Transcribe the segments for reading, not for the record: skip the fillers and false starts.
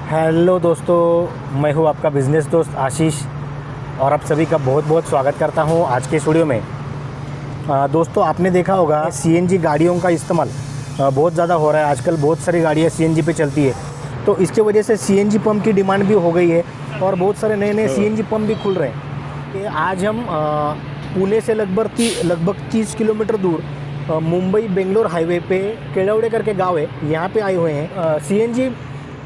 Hello दोस्तों, मैं हूं आपका बिज़नेस दोस्त आशीष और आप सभी का बहुत बहुत स्वागत करता हूं आज के स्टूडियो में। दोस्तों, आपने देखा होगा सीएनजी गाड़ियों का इस्तेमाल बहुत ज़्यादा हो रहा है। आजकल बहुत सारी गाड़ियां सीएनजी पे चलती है, तो इसके वजह से सीएनजी पंप की डिमांड भी हो गई है और बहुत सारे नए नए सीएनजी पंप भी खुल रहे हैं। आज हम पुणे से लगभग 30 किलोमीटर दूर मुंबई बेंगलोर हाईवे पे केड़वड़े करके गाँव है, यहाँ पे आए हुए हैं। सीएनजी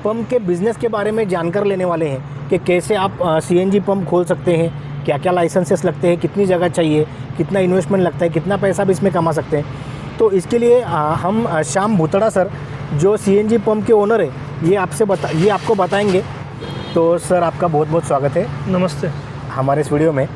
पंप के बिज़नेस के बारे में जानकर लेने वाले हैं कि कैसे आप सीएनजी पंप खोल सकते हैं, क्या क्या लाइसेंसेस लगते हैं, कितनी जगह चाहिए, कितना इन्वेस्टमेंट लगता है, कितना पैसा भी इसमें कमा सकते हैं। तो इसके लिए हम श्याम भूतड़ा सर, जो सीएनजी पंप के ओनर है, ये आपको बताएंगे। तो सर, आपका बहुत बहुत स्वागत है। नमस्ते। हमारे इस वीडियो में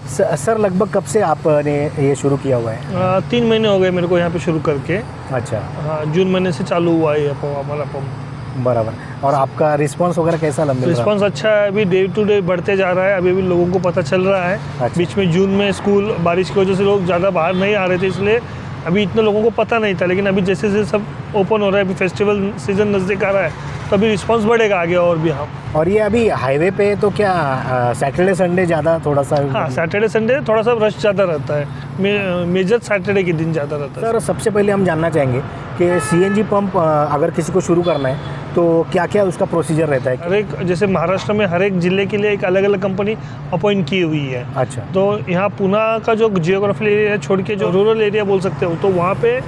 सर, लगभग कब से आपने ये शुरू किया हुआ है? 3 महीने हो गए मेरे को यहाँ पे शुरू करके। अच्छा। हाँ, जून महीने से चालू हुआ है हमारा पंप। बराबर। और आपका रिस्पांस वगैरह कैसा लग रहा है? रिस्पांस अच्छा है, अभी डे टू डे बढ़ते जा रहा है। अभी भी लोगों को पता चल रहा है। अच्छा। बीच में जून में स्कूल बारिश की वजह से लोग ज़्यादा बाहर नहीं आ रहे थे, इसलिए अभी इतने लोगों को पता नहीं था। लेकिन अभी जैसे जैसे सब ओपन हो रहा है, अभी फेस्टिवल सीजन नज़दीक आ रहा है, तो अभी रिस्पांस बढ़ेगा आगे और भी। हाँ, और ये अभी हाईवे पे तो क्या सैटरडे संडे ज़्यादा थोड़ा सा? हाँ, सैटरडे संडे थोड़ा सा रश ज़्यादा रहता है। मेजर सैटरडे के दिन ज़्यादा रहता है। सर, सबसे पहले हम जानना चाहेंगे कि सीएनजी पंप अगर किसी को शुरू करना है तो क्या क्या उसका प्रोसीजर रहता है? हर एक, जैसे महाराष्ट्र में हर एक ज़िले के लिए एक अलग अलग कंपनी अपॉइंट की हुई है। अच्छा। तो यहाँ पुणे का जो जियोग्राफिकल एरिया छोड़ के जो रूरल एरिया बोल सकते हो, तो वहाँ पे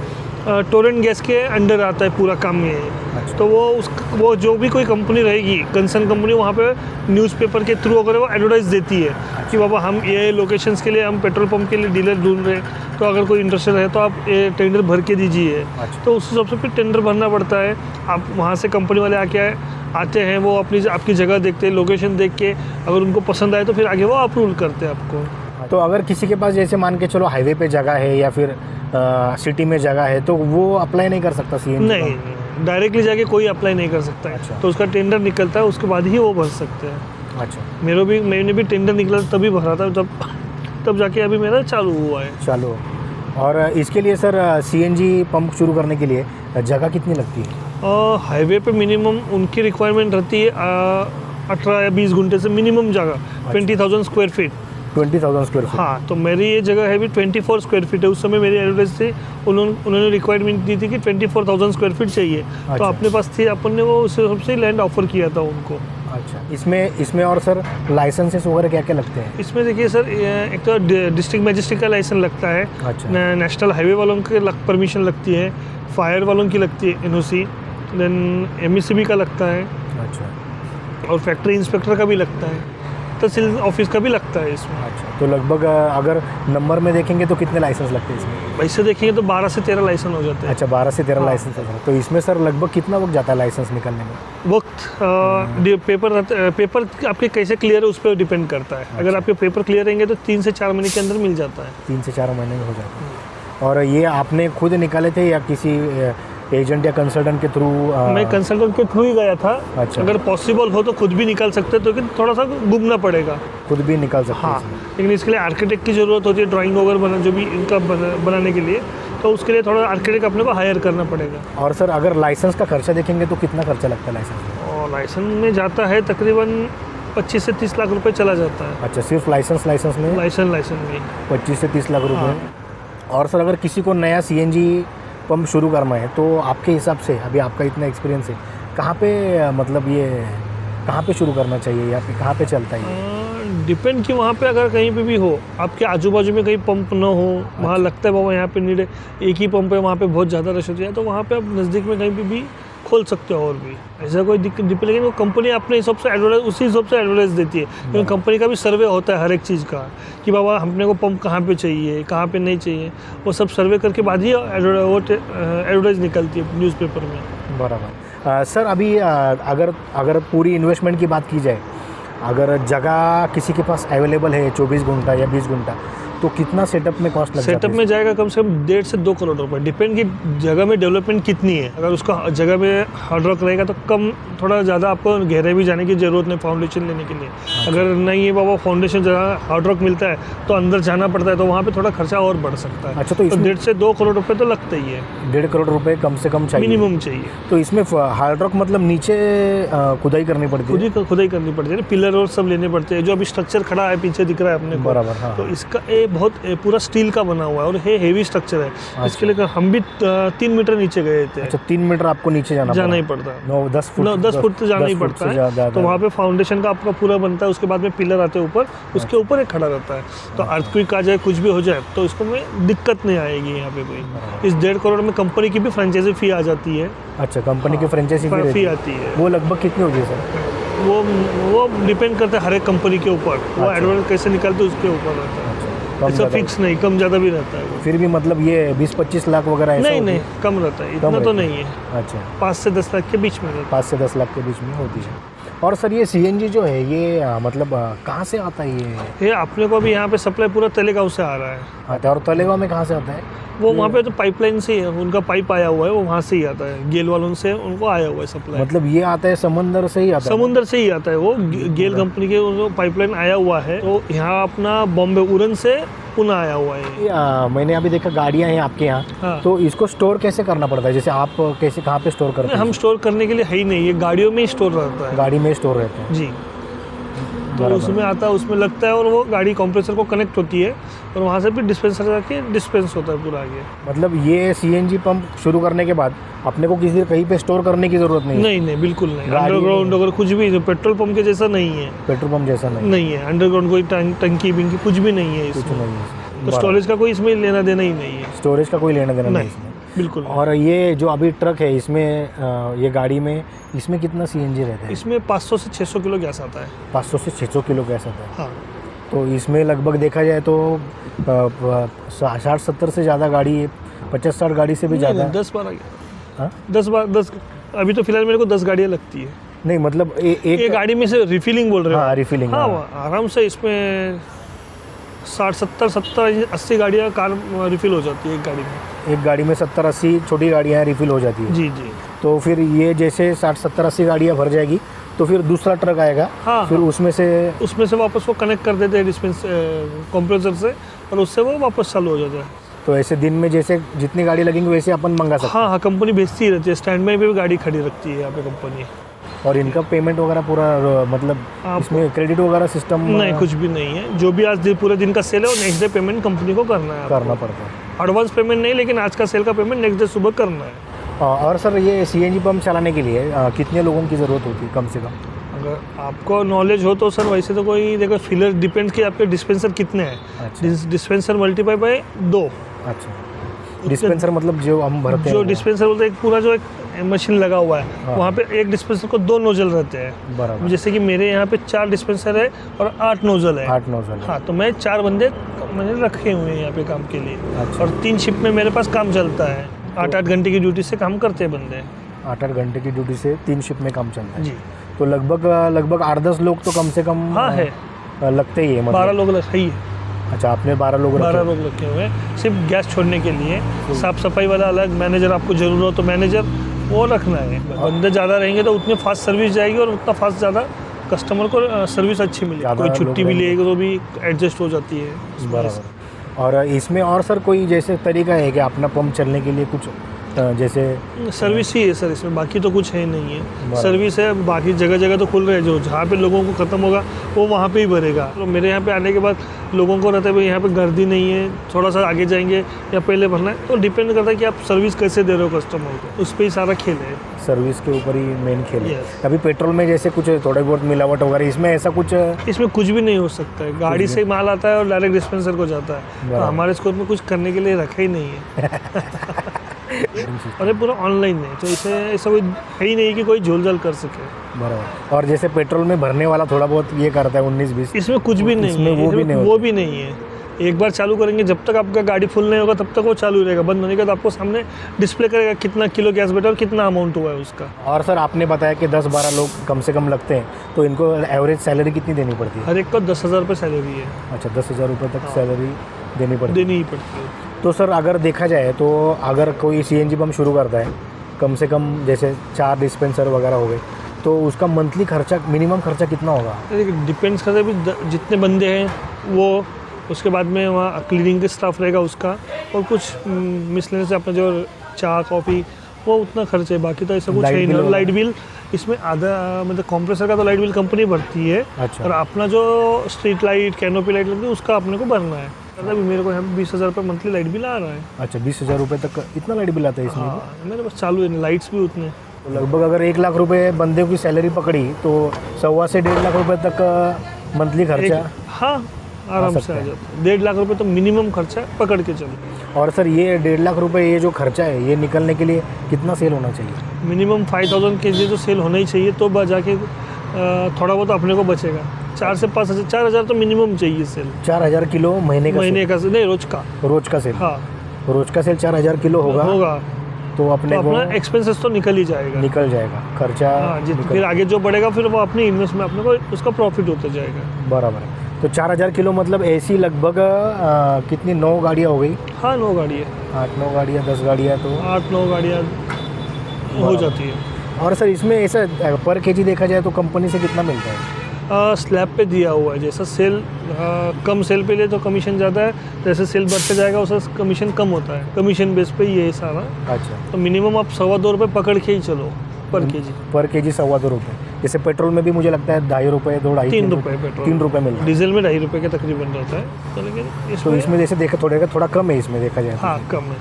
टोरेंट गैस के अंडर आता है पूरा काम ये। अच्छा। तो वो जो भी कोई कंपनी रहेगी, कंसर्न कंपनी, वहाँ पे न्यूज़पेपर के थ्रू अगर वो एडवर्टाइज देती है कि बाबा हम ये लोकेशंस के लिए, हम पेट्रोल पंप के लिए डीलर ढूंढ रहे हैं, तो अगर कोई इंटरेस्टेड है तो आप ये टेंडर भर के दीजिए। अच्छा। तो उस हिसाब से फिर टेंडर भरना पड़ता है। आप वहाँ से कंपनी वाले आते हैं, वो आपकी जगह देखते हैं, लोकेशन देख के अगर उनको पसंद आए तो फिर आगे वो अप्रूवल करते हैं आपको। तो अगर किसी के पास, जैसे मान के चलो हाईवे पे जगह है या फिर सिटी में जगह है, तो वो अप्लाई नहीं कर सकता सीएनजी? नहीं, डायरेक्टली जाके कोई अप्लाई नहीं कर सकता है। अच्छा। तो उसका टेंडर निकलता है, उसके बाद ही वो भर सकते हैं। अच्छा। मैंने भी टेंडर निकला तभी भरा था, तब जाके अभी मेरा चालू हुआ है। चलो। और इसके लिए सर, सीएनजी पंप शुरू करने के लिए जगह कितनी लगती है? हाईवे पे मिनिमम उनकी रिक्वायरमेंट रहती है 18 या 20 घंटे से मिनिमम जगह। 20,000 स्क्वायर फीट। 20,000 square feet? हाँ, तो मेरी ये जगह है भी 24 स्क्वायर फीट है। उस समय मेरी एडवर्टाइज थी, उन्होंने रिक्वायरमेंट दी थी कि 24,000 स्क्वायर फीट चाहिए। अच्छा। तो अपने पास थी, अपन ने वो उस हिसाब से लैंड ऑफर किया था उनको। अच्छा। इसमें और सर लाइसेंसेस वगैरह क्या क्या लगते हैं? इसमें देखिए सर, एक तो डिस्ट्रिक्ट मैजिस्ट्रेट का लाइसेंस लगता है। अच्छा। नेशनल हाईवे वालों के परमिशन लगती है, फायर वालों की लगती है एनओसी, देन एमईसीबी का लगता है। अच्छा। और फैक्ट्री इंस्पेक्टर का भी लगता है, तहसील ऑफिस का भी लगता है इसमें। अच्छा। तो लगभग अगर नंबर में देखेंगे तो कितने लाइसेंस लगते हैं इसमें? वैसे देखेंगे तो 12 से 13 लाइसेंस हो जाते हैं। अच्छा, 12 से 13 हाँ। लाइसेंस है। तो इसमें सर लगभग कितना वक्त जाता है लाइसेंस निकलने में? वक्त पेपर आपके कैसे क्लियर है उस पर डिपेंड करता है। अगर आपके पेपर क्लियर रहेंगे तो 3 से 4 महीने के अंदर मिल जाता है। 3 से 4 महीने में हो जाता है। और ये आपने खुद निकाले थे या किसी एजेंट या कंसल्टेंट के थ्रू? मैं कंसल्टेंट के थ्रू ही गया था। अच्छा। अगर पॉसिबल हो तो खुद भी निकाल सकते हैं, तो लेकिन थोड़ा सा घूमना पड़ेगा। खुद भी निकाल सकते हैं हाँ, इसमें? लेकिन इसके लिए आर्किटेक्ट की ज़रूरत होती है, ड्राइंग वगैरह जो भी इनका बनाने के लिए, तो उसके लिए थोड़ा आर्किटेक्ट अपने को हायर करना पड़ेगा। और सर, अगर लाइसेंस का खर्चा देखेंगे तो कितना खर्चा लगता है लाइसेंस में? और लाइसेंस में जाता है तकरीबन 25 से 30 लाख रुपए चला जाता है। अच्छा, सिर्फ लाइसेंस में लाइसेंस में 25 से 30 लाख रुपए। हाँ। और सर, अगर किसी को नया सीएनजी पंप शुरू करना है तो आपके हिसाब से, अभी आपका इतना एक्सपीरियंस है, कहाँ पे शुरू करना चाहिए या फिर कहाँ पे चलता है? डिपेंड कि वहाँ पे अगर कहीं पे भी हो, आपके आजू बाजू में कहीं पंप ना हो, वहाँ लगता है बाबा यहाँ पे नीड है, एक ही पंप है, वहाँ पे बहुत ज़्यादा रश होती है, तो वहाँ पे आप नज़दीक में कहीं पे भी खोल सकते हो। और भी ऐसा कोई दिक्कत, लेकिन वो कंपनी अपने हिसाब से उसी हिसाब से एडवर्टाइज देती है, क्योंकि कंपनी का भी सर्वे होता है हर एक चीज़ का कि बाबा हमने को पंप कहाँ पे चाहिए, कहाँ पे नहीं चाहिए, वो सब सर्वे करके बाद ही एडवर्टाइज निकलती है न्यूज़पेपर में। बराबर। सर, अभी अगर पूरी इन्वेस्टमेंट की बात की जाए, अगर जगह किसी के पास अवेलेबल है 24 घंटा या 20 घंटा, तो कितना सेटअप में कॉस्ट लग जाता सेटअप है? में जाएगा कम से कम 1.5 से 2 करोड़ रुपए, डिपेंड की जगह में डेवलपमेंट कितनी है। अगर उसका जगह में हार्ड रॉक रहेगा तो कम, थोड़ा ज़्यादा आपको गहरे भी जाने की ज़रूरत नहीं फाउंडेशन लेने के लिए। अगर नहीं है बाबा फाउंडेशन जगह हार्ड रॉक मिलता है तो अंदर जाना पड़ता है, तो वहाँ पे थोड़ा खर्चा और बढ़ सकता है। अच्छा, तो इसमें 1.5 से 2 करोड़ रुपए तो लगता ही है, 1.5 करोड़ रुपए कम से कम चाहिए, मिनिमम चाहिए। तो इसमें हार्ड रॉक मतलब नीचे खुदाई करनी पड़ती है? खुदाई करनी पड़ती है, पिलर और सब लेने पड़ते हैं। जो अभी स्ट्रक्चर खड़ा है पीछे दिख रहा है अपने को, बराबर, हाँ। तो इसका ये बहुत पूरा स्टील का बना हुआ है और ये हेवी स्ट्रक्चर है। इसके लिए हम भी 3 मीटर नीचे गए थे। अच्छा, 3 मीटर आपको नीचे जाना ही पड़ता है। 10 फुट तो जाना ही पड़ता है। तो वहाँ पे फाउंडेशन का आपका पूरा बनता है, उसके बाद में पिलर आते हैं ऊपर, उसके ऊपर एक खड़ा रहता है। तो अर्थक्वेक आ जाए, कुछ भी हो जाए, तो इसको में दिक्कत नहीं आएगी यहाँ पे कोई। इस 1.5 करोड़ में कंपनी की भी फ्रेंचाइजी फी आ जाती है। अच्छा, कंपनी की फ्रेंचाइजी फी आती है। वो लगभग कितनी होती है सर? वो डिपेंड करता है हर एक कंपनी के ऊपर, वो एडवांस कैसे निकालते हैं उसके ऊपर रहता है। ऐसा फिक्स नहीं, कम ज़्यादा भी रहता है वो। फिर भी मतलब ये 20-25 लाख वगैरह ऐसा नहीं, कम रहता है, इतना तो नहीं है। अच्छा, 5 से 10 लाख के बीच में रहता है। 5 से 10 लाख के बीच में होती है। और सर ये सीएनजी जो है ये मतलब कहाँ से आता है ये? अपने को भी यहाँ पे सप्लाई पूरा तलेगांव से आ रहा है। अच्छा, और तलेगांव में कहाँ से आता है? वो वहाँ पे तो पाइपलाइन से ही है, उनका पाइप आया हुआ है, वो वहाँ से ही आता है, गेल वालों से उनको आया हुआ है सप्लाई। मतलब ये आता है समंदर से ही आता है? समुंदर से ही आता है वो, गेल कंपनी के उनको पाइपलाइन आया हुआ है। तो यहाँ अपना बॉम्बे उड़न से पुणे आया हुआ है। मैंने अभी देखा गाड़ियाँ हैं आपके यहाँ, हाँ। तो इसको स्टोर कैसे करना पड़ता है? जैसे आप कैसे, कहाँ पे स्टोर करते हैं? हम स्टोर करने के लिए है ही नहीं, ये गाड़ियों में ही स्टोर रहता है। गाड़ी में स्टोर रहते हैं जी, तो उसमें आता है, उसमें लगता है और वो गाड़ी कंप्रेसर को कनेक्ट होती है और वहाँ से भी डिस्पेंसर जाके डिस्पेंस होता है पूरा आगे। मतलब ये सीएनजी पंप शुरू करने के बाद अपने को किसी कहीं पे स्टोर करने की जरूरत नहीं है? नहीं, बिल्कुल नहीं। अंडरग्राउंड अगर कुछ भी, पेट्रोल पंप के जैसा नहीं है। पेट्रोल पंप जैसा नहीं है, अंडरग्राउंड कोई टंकी बिंकी कुछ भी नहीं है कुछ इसमें। नहीं है। तो स्टोरेज का कोई इसमें लेना देना ही नहीं है। स्टोरेज का कोई लेना देना नहीं इसमें, बिल्कुल। और ये जो अभी ट्रक है इसमें ये गाड़ी में इसमें कितना सीएनजी रहता है? इसमें 500 से 600 किलो गैस आता है। 500 से 600 किलो गैस आता है। हाँ, तो इसमें लगभग देखा जाए तो 60-70 से ज़्यादा गाड़ी, 50-60 गाड़ी से भी ज़्यादा। 10-12। हाँ, 10 अभी तो फिलहाल मेरे को 10 गाड़ियाँ लगती है। नहीं मतलब एक गाड़ी में से रिफिलिंग बोल रहे हो? हाँ, रिफिलिंग। हाँ, आराम से इसमें 60-70-80 गाड़ियाँ कार रिफिल हो जाती है एक गाड़ी में। एक गाड़ी में 70-80 छोटी गाड़ियाँ रिफिल हो जाती है। जी। तो फिर ये जैसे 60-70-80 गाड़ियाँ भर जाएगी तो फिर दूसरा ट्रक आएगा। हाँ, फिर उसमें से वापस वो कनेक्ट कर देते हैं डिस्पेंस कंप्रेसर से, और उससे वो वापस चालू हो जाता है। तो ऐसे दिन में जैसे जितनी गाड़ी लगेंगी वैसे अपन मंगा सकते हैं? हाँ, कंपनी भेजती ही रहती है, स्टैंड में भी गाड़ी खड़ी रखती है यहाँ पे कंपनी। और इनका पेमेंट वगैरह पूरा मतलब इसमें क्रेडिट वगैरह सिस्टम नहीं, कुछ भी नहीं है। जो भी आज पूरे दिन का सेल है वो नेक्स्ट डे पेमेंट कंपनी को करना पड़ता है। एडवांस पेमेंट नहीं, लेकिन आज का सेल का पेमेंट नेक्स्ट डे सुबह करना है। और सर ये सीएनजी पंप चलाने के लिए कितने लोगों की ज़रूरत होती है कम से कम? अगर आपको नॉलेज हो तो सर, वैसे तो कोई देखो फिलर डिपेंड कि आपके डिस्पेंसर कितने हैं। अच्छा। Dispenser multiply by 2। अच्छा, डिस्पेंसर मतलब जो हम भरते हैं? जो डिस्पेंसर बोलते हैं, एक पूरा जो एक मशीन लगा हुआ है। हाँ। वहाँ पे एक डिस्पेंसर को 2 नोजल रहते हैं। बराबर। जैसे कि मेरे यहाँ पे 4 डिस्पेंसर है और 8 नोजल है। 8 नोजल। हाँ, तो मैं 4 बंदे मैंने रखे हुए हैं यहाँ पे काम के लिए। अच्छा। और 3 शिफ्ट में मेरे पास काम चलता है। 8-8 घंटे की ड्यूटी से काम करते हैं बंदे। 8-8 घंटे की ड्यूटी से 3 शिफ्ट में काम चलता है जी। तो लगभग 8-10 लोग तो कम से कम हाँ है, लगते ही है। मतलब 12 लोग रखे ही है। अच्छा, आपने 12 लोग 12 लोग रखे हुए हैं सिर्फ गैस छोड़ने के लिए। साफ सफाई वाला अलग, मैनेजर आपको जरूरत हो तो मैनेजर वो रखना है। बंदे ज़्यादा रहेंगे तो उतनी फास्ट सर्विस जाएगी और उतना फास्ट ज़्यादा कस्टमर को सर्विस अच्छी मिलेगी। कोई छुट्टी भी लेगी तो भी एडजस्ट हो जाती है। बराबर। और इसमें और सर कोई जैसे तरीका है कि अपना पंप चलने के लिए कुछ जैसे? सर्विस ही है सर इसमें, बाकी तो कुछ है नहीं है। सर्विस है, बाकी जगह जगह तो खुल रहे हैं। जो जहाँ पे लोगों को ख़त्म होगा वो वहाँ पे ही भरेगा। तो मेरे यहाँ पे आने के बाद लोगों को रहता है भाई यहाँ पे गर्दी नहीं है, थोड़ा सा आगे जाएंगे या पहले भरना है। तो डिपेंड करता है कि आप सर्विस कैसे दे रहे हो कस्टमर को, उस पर ही सारा खेल है। सर्विस के ऊपर ही मेन खेल है। Yes। अभी पेट्रोल में जैसे कुछ थोड़े बहुत मिलावट वगैरह, इसमें ऐसा कुछ? इसमें कुछ भी नहीं हो सकता है। गाड़ी से माल आता है और डायरेक्ट डिस्पेंसर को जाता है। तो हमारे स्कोर में कुछ करने के लिए रखा ही नहीं है। और ये पूरा ऑनलाइन है, तो इसे ऐसा कोई है ही नहीं कि कोई झोल-झाल कर सके। बराबर। और जैसे पेट्रोल में भरने वाला थोड़ा बहुत ये करता है 19-20, इसमें कुछ भी नहीं है। वो भी नहीं है। एक बार चालू करेंगे, जब तक आपका गाड़ी फुल नहीं होगा तब तक वो चालू रहेगा। बंद होने के बाद आपको सामने डिस्प्ले करेगा कितना किलो गैस बैठा और कितना अमाउंट हुआ है उसका। और सर आपने बताया कि 10-12 लोग कम से कम लगते हैं, तो इनको एवरेज सैलरी कितनी देनी पड़ती है? हर एक को 10,000 रुपये सैलरी है। अच्छा, 10,000 रुपये तक सैलरी देनी पड़ती देनी ही पड़ती है। तो सर अगर देखा जाए तो अगर कोई सीएनजी पंप शुरू करता है, कम से कम जैसे 4 डिस्पेंसर वगैरह हो गए, तो उसका मंथली खर्चा, मिनिमम खर्चा कितना होगा? डिपेंड्स करता है भी जितने बंदे हैं वो, उसके बाद में वहाँ क्लीनिंग के स्टाफ रहेगा उसका, और कुछ मिसलेनियस अपना जो चाय कॉफ़ी वो उतना खर्च है, बाकी तो ऐसा कुछ है ही नहीं। लाइट बिल इसमें आधा, मतलब कंप्रेसर का तो लाइट बिल कंपनी भरती है। अच्छा। और अपना जो स्ट्रीट लाइट कैनोपी लाइट लगती है उसका अपने को भरना है। मतलब मेरे को यहाँ 20,000 रुपये मंथली लाइट बिल आ रहा है। अच्छा, 20,000 रुपये तक इतना लाइट बिल आता है इसमें? हाँ, मेरे पास चालू है, लाइट्स भी उतने। तो लगभग अगर 1 लाख रुपए बंदे की सैलरी पकड़ी तो 1.25 से 1.5 लाख रुपए तक मंथली खर्चा। हाँ, आराम से आ जाता है। 1.5 लाख रुपए तो मिनिमम खर्चा है, पकड़ के चलो। और सर ये 1.5 लाख रुपए ये जो खर्चा है, ये निकलने के लिए कितना सेल होना चाहिए? मिनिमम 5,000 के जी तो सेल होना ही चाहिए, तो जाके थोड़ा बहुत अपने को बचेगा। 4 से 5,000, 4,000 तो मिनिमम चाहिए सेल। 4,000 किलो महीने का नहीं, रोज का सेल। हाँ, रोज का सेल 4,000 किलो होगा तो अपने को अपना एक्सपेंसेस तो निकल ही जाएगा, निकल जाएगा खर्चा। हाँ, फिर आगे जो बढ़ेगा फिर वो अपनी इन्वेस्टमेंट अपने को उसका प्रॉफिट होता जाएगा। बराबर है। तो 4,000 किलो मतलब ऐसी लगभग कितनी 9 गाड़ियाँ हो गई? हाँ, 9 गाड़ी है। 8-9 गाड़ियाँ, 10 गाड़ियाँ, तो 8-9 गाड़ियाँ हो जाती है। और सर इसमें ऐसा पर केजी देखा जाए तो कंपनी से कितना मिलता है? स्लैब पे दिया हुआ है, जैसा सेल कम सेल पे ले तो कमीशन ज़्यादा है, जैसे सेल बढ़ते जाएगा उसका कमीशन कम होता है। कमीशन बेस पे ये है सारा। अच्छा। तो मिनिमम आप 2.25 रुपये पकड़ के ही चलो पर केजी। पर केजी 2.25 रुपये। जैसे पेट्रोल में भी मुझे लगता है 2.5 रुपये, 2.5, 3 रुपये पेट्रोल, 3 रुपये मिलता है। डीजल में 2.5 रुपये के तकरीबन रहता है। तो लेकिन तो इसमें जैसे देखा थोड़ा कम है इसमें देखा जाए। हाँ, कम है।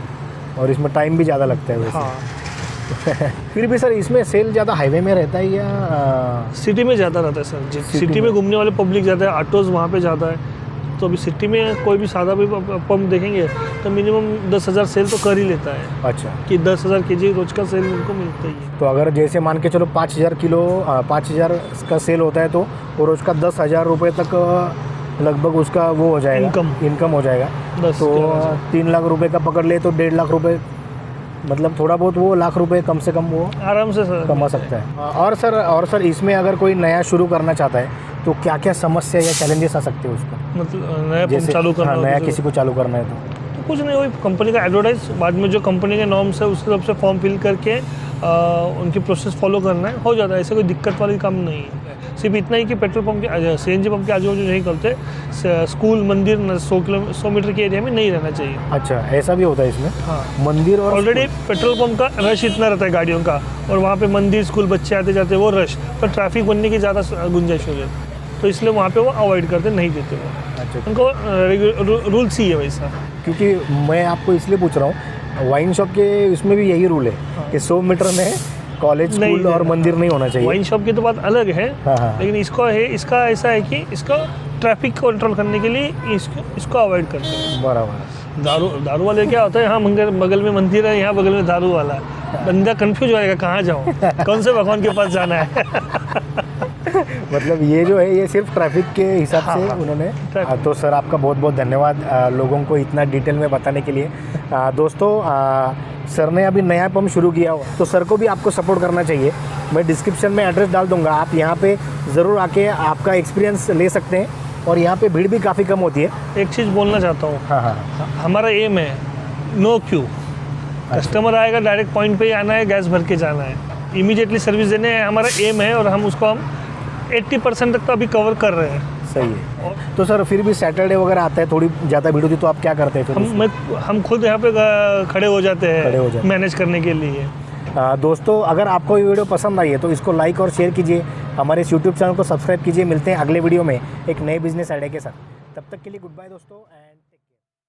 और इसमें टाइम भी ज़्यादा लगता है वैसे। हाँ। फिर भी सर इसमें सेल ज़्यादा हाईवे में रहता है या सिटी में ज़्यादा रहता है सर? सिटी में घूमने वाले पब्लिक ज़्यादा है, ऑटोज़ वहाँ पे ज़्यादा है। तो अभी सिटी में कोई भी सादा भी पंप देखेंगे तो मिनिमम 10,000 सेल तो कर ही लेता है। अच्छा। कि 10,000 केजी रोज का सेल उनको मिलता ही है। तो अगर जैसे मान के चलो 5,000 किलो 5,000 का सेल होता है तो वो रोज का 10,000 रुपये तक लगभग उसका वो हो जाएगा, इनकम हो जाएगा। तो 3 लाख रुपए का पकड़ ले तो 1.5 लाख रुपए, मतलब थोड़ा बहुत वो लाख रुपए कम से कम वो आराम से कमा सकता है। और सर इसमें अगर कोई नया शुरू करना चाहता है तो क्या क्या समस्या या चैलेंजेस आ सकते हैं उसको? मतलब नया पंप चालू करना, नया किसी को चालू करना है तो कुछ नहीं, वही कंपनी का एडवर्टाइज, बाद में जो कंपनी के नॉर्म्स है उसके सबसे फॉर्म फिल करके उनकी प्रोसेस फॉलो करना है, हो जाता है। ऐसे कोई दिक्कत वाली काम नहीं है। सिर्फ इतना ही कि पेट्रोल पंप के सीएनजी पंप के आजू बाजू नहीं करते, स्कूल मंदिर 100 मीटर के एरिया में नहीं रहना चाहिए। अच्छा, ऐसा भी होता है इसमें? हाँ, मंदिर और ऑलरेडी पेट्रोल पंप का रश इतना रहता है गाड़ियों का, और वहाँ पे मंदिर स्कूल बच्चे आते जाते वो रश, तो ट्रैफिक बनने की ज़्यादा गुंजाइश हो जाती है, तो इसलिए वहाँ पे वो अवॉइड करते, नहीं देते वो। अच्छा। उनको रूल्स ही है वैसा। क्योंकि मैं आपको इसलिए पूछ रहा हूँ, वाइन शॉप के इसमें भी यही रूल है कि 100 मीटर में कॉलेज, स्कूल और मंदिर नहीं होना चाहिए। वाइन शॉप की तो बात अलग है। हाँ। लेकिन इसका ऐसा है कि इसका ट्रैफिक कंट्रोल करने के लिए इसको अवॉइड करते हैं। बराबर। दारू वाले क्या होता है, यहाँ बगल में मंदिर है, यहाँ बगल में दारू वाला है, बंदा कंफ्यूज हो जाएगा कहाँ जाऊँ, कौन से भगवान के पास जाना है। मतलब ये जो है ये सिर्फ ट्रैफिक के हिसाब से उन्होंने। तो सर आपका बहुत बहुत धन्यवाद लोगों को इतना डिटेल में बताने के लिए। दोस्तों सर ने अभी नया पंप शुरू किया हो तो सर को भी आपको सपोर्ट करना चाहिए। मैं डिस्क्रिप्शन में एड्रेस डाल दूंगा, आप यहाँ पे ज़रूर आके आपका एक्सपीरियंस ले सकते हैं, और यहाँ पे भीड़ भी काफ़ी कम होती है। एक चीज़ बोलना चाहता हूँ। हाँ। हमारा एम है नो क्यू। कस्टमर आएगा डायरेक्ट पॉइंट पे ही आना है, गैस भर के जाना है, इमीडिएटली सर्विस देने है हमारा एम है, और हम उसको 80% तक तो अभी कवर कर रहे हैं। सही है। तो सर फिर भी सैटरडे वगैरह आता है, थोड़ी ज़्यादा भीड़ होती है, तो आप क्या करते हैं फिर? हम खुद यहाँ पे खड़े हो जाते हैं मैनेज करने के लिए। दोस्तों अगर आपको ये वीडियो पसंद आई है तो इसको लाइक और शेयर कीजिए, हमारे इस यूट्यूब चैनल को सब्सक्राइब कीजिए। मिलते हैं अगले वीडियो में एक नए बिजनेस आइडिया के साथ। तब तक के लिए गुड बाय दोस्तों। एंड